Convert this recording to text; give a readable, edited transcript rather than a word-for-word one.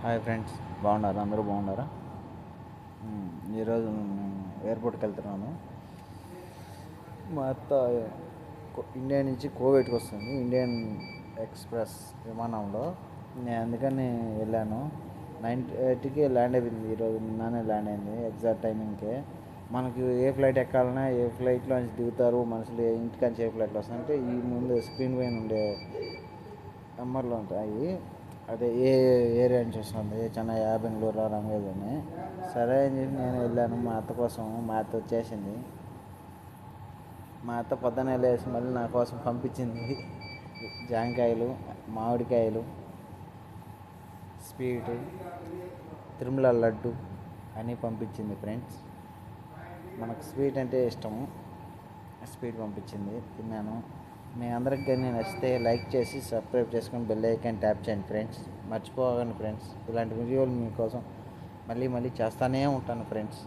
Hi friends, బాగున్నారా? అందరూ బాగున్నారా? ఈరోజు నేను ఎయిర్పోర్ట్కి వెళ్తున్నాను. మా అత్త ఇండియా నుంచి కోవేట్కి వస్తుంది, ఇండియన్ ఎక్స్ప్రెస్ విమానంలో. నేను అందుకని వెళ్ళాను. 9:30కి ల్యాండ్ అయిపోయింది. ఈరోజు నిన్ననే ల్యాండ్ అయింది, ఎగ్జాక్ట్ టైమింగ్కే. మనకి ఏ ఫ్లైట్ ఎక్కాలన్నా, ఏ ఫ్లైట్లో నుంచి దిగుతారు మనుషులు, ఇంటికాంచి ఏ ఫ్లైట్లో వస్తారంటే ఈ ముందు స్క్రీన్ పైన ఉండే నెంబర్లు ఉంటాయి. అదే ఏ ఏరియా నుంచి వస్తుంది, చెన్నై, బెంగళూరు, రంగేజ్ అని. సరే అని చెప్పి నేను వెళ్ళాను మా అత్త కోసం. మా అత్త వచ్చేసింది. మా అత్త పొద్దున్నే లేచి మళ్ళీ నా కోసం పంపించింది జాంకాయలు, మామిడికాయలు, స్వీటు, తిరుమల లడ్డు అని పంపించింది ఫ్రెండ్స్. మనకు స్వీట్ అంటే ఇష్టము. స్వీట్ పంపించింది, తిన్నాను. మీ అందరికి కానీ నచ్చితే లైక్ చేసి సబ్స్క్రైబ్ చేసుకొని బెల్ ఐకాన్ ట్యాప్ చేయండి ఫ్రెండ్స్. మర్చిపోకండి ఫ్రెండ్స్, ఇలాంటి వీడియోలు మీకోసం మళ్ళీ మళ్ళీ చేస్తూనే ఉంటాను ఫ్రెండ్స్.